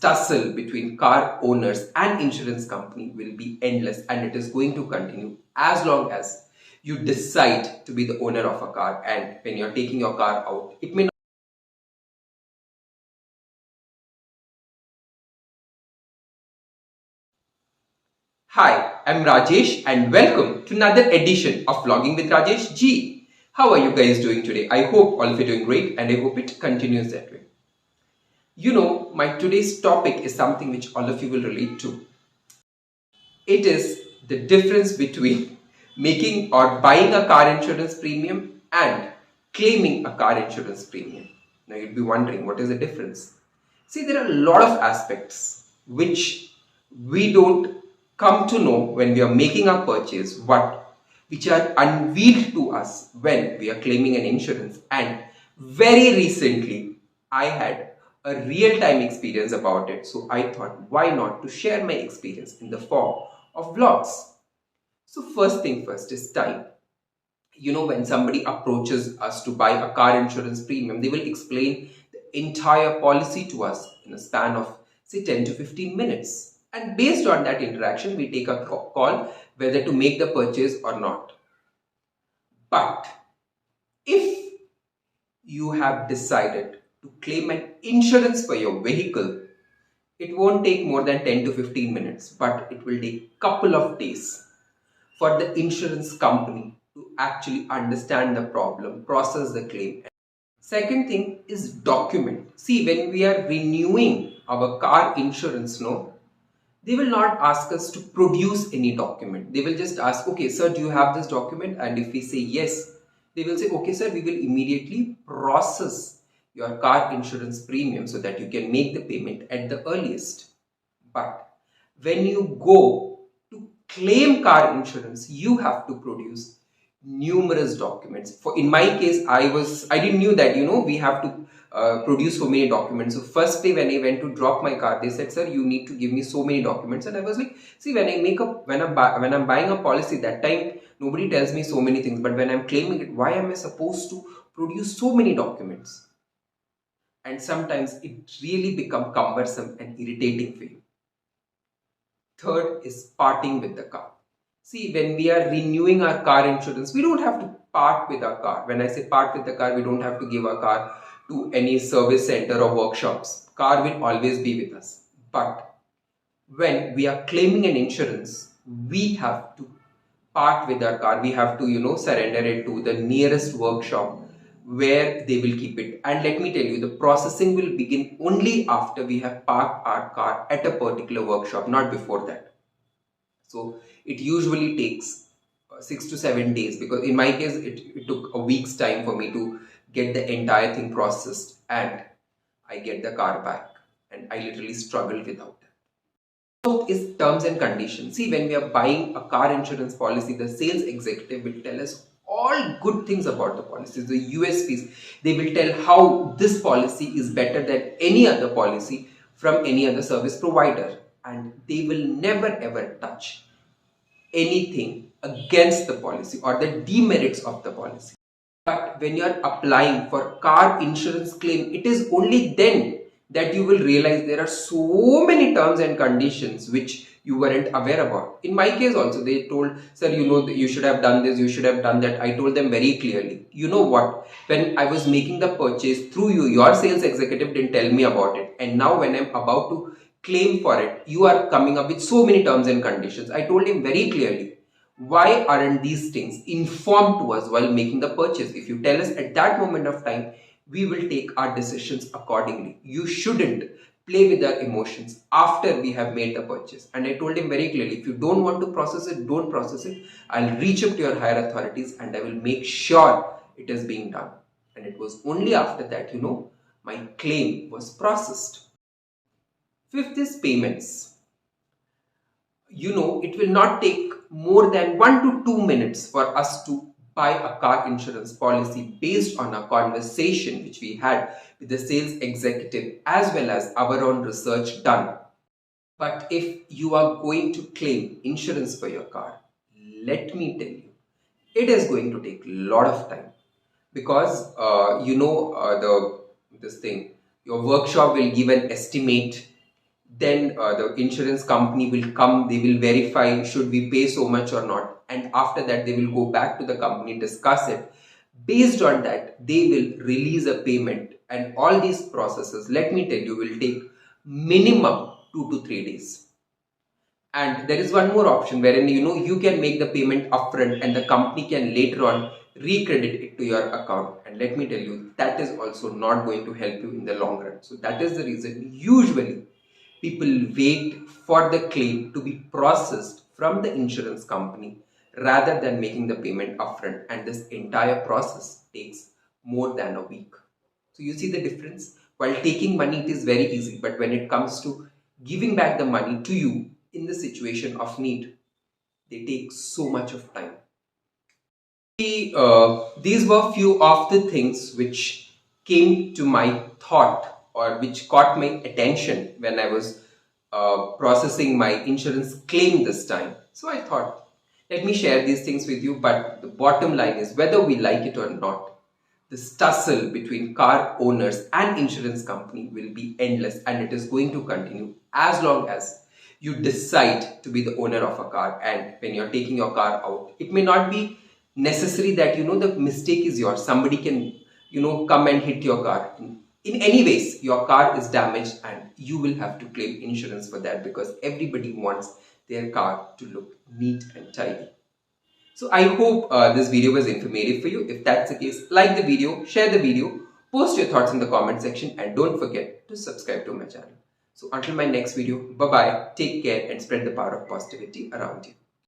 tussle between car owners and insurance company will be endless, and it is going to continue as long as you decide to be the owner of a car. And when you're taking your car out, it may not. Hi, I'm Rajesh and welcome to another edition of Vlogging with RajeshG. How are you guys doing today? I hope all of you are doing great, and I hope it continues that way. My today's topic is something which all of you will relate to. It is the difference between making or buying a car insurance premium and claiming a car insurance premium. Now you'd be wondering, what is the difference? See, there are a lot of aspects which we don't come to know when we are making our purchase, which are unveiled to us when we are claiming an insurance. And very recently, I had a real-time experience about it. So I thought, why not to share my experience in the form of vlogs. So first thing first is time. When somebody approaches us to buy a car insurance premium, they will explain the entire policy to us in a span of say 10 to 15 minutes. And based on that interaction, we take a call whether to make the purchase or not. But if you have decided to claim an insurance for your vehicle, it won't take more than 10 to 15 minutes, but it will take a couple of days for the insurance company to actually understand the problem, process the claim. Second thing is document. See, when we are renewing our car insurance, they will not ask us to produce any document. They will just ask, okay, sir, do you have this document? And if we say yes, they will say, okay, sir, we will immediately process your car insurance premium so that you can make the payment at the earliest. But when you go to claim car insurance, you have to produce numerous documents. In my case, I didn't knew that we have to produce so many documents. So first day when I went to drop my car, they said, sir, you need to give me so many documents. And I was like, see, when I'm buying a policy, that time nobody tells me so many things, but when I'm claiming it, why am I supposed to produce so many documents? And sometimes it really becomes cumbersome and irritating for you. Third is parting with the car. See, when we are renewing our car insurance, we don't have to part with our car. When I say part with the car, we don't have to give our car to any service center or workshops. Car will always be with us. But when we are claiming an insurance, we have to part with our car. We have to, surrender it to the nearest workshop where they will keep it. And let me tell you, the processing will begin only after we have parked our car at a particular workshop, not before that. So it usually takes 6 to 7 days, because in my case, it took a week's time for me to get the entire thing processed and I get the car back. And I literally struggled without that. Fourth is terms and conditions. See, when we are buying a car insurance policy, the sales executive will tell us all good things about the policies, the USPs. They will tell how this policy is better than any other policy from any other service provider. And they will never ever touch anything against the policy or the demerits of the policy. But when you are applying for car insurance claim, it is only then that you will realize there are so many terms and conditions which you weren't aware about. In my case also, they told, sir, you should have done this, you should have done that. I told them very clearly, you know what, when I was making the purchase through you, your sales executive didn't tell me about it. And now when I'm about to claim for it, you are coming up with so many terms and conditions. I told him very clearly, why aren't these things informed to us while making the purchase? If you tell us at that moment of time, we will take our decisions accordingly. You shouldn't play with our emotions after we have made the purchase. And I told him very clearly, if you don't want to process it, don't process it. I'll reach up to your higher authorities and I will make sure it is being done. And it was only after that, my claim was processed. Fifth is payments. It will not take more than 1 to 2 minutes for us to buy a car insurance policy based on a conversation which we had with the sales executive as well as our own research done. But if you are going to claim insurance for your car, let me tell you, it is going to take a lot of time, because your workshop will give an estimate. Then the insurance company will come, they will verify should we pay so much or not, and after that they will go back to the company, discuss it. Based on that, they will release a payment, and all these processes, let me tell you, will take minimum 2 to 3 days. And there is one more option wherein you can make the payment upfront and the company can later on recredit it to your account. And let me tell you, that is also not going to help you in the long run. So that is the reason usually people wait for the claim to be processed from the insurance company rather than making the payment upfront. And this entire process takes more than a week. So you see the difference? While taking money, it is very easy. But when it comes to giving back the money to you in the situation of need, they take so much of time. These were few of the things which came to my thought or which caught my attention when I was processing my insurance claim this time. So I thought, let me share these things with you. But the bottom line is, whether we like it or not, this tussle between car owners and insurance company will be endless, and it is going to continue as long as you decide to be the owner of a car. And when you're taking your car out, it may not be necessary that the mistake is yours. Somebody can come and hit your car. In any ways, your car is damaged and you will have to claim insurance for that, because everybody wants their car to look neat and tidy. So I hope this video was informative for you. If that's the case, like the video, share the video, post your thoughts in the comment section, and don't forget to subscribe to my channel. So until my next video, bye-bye, take care and spread the power of positivity around you.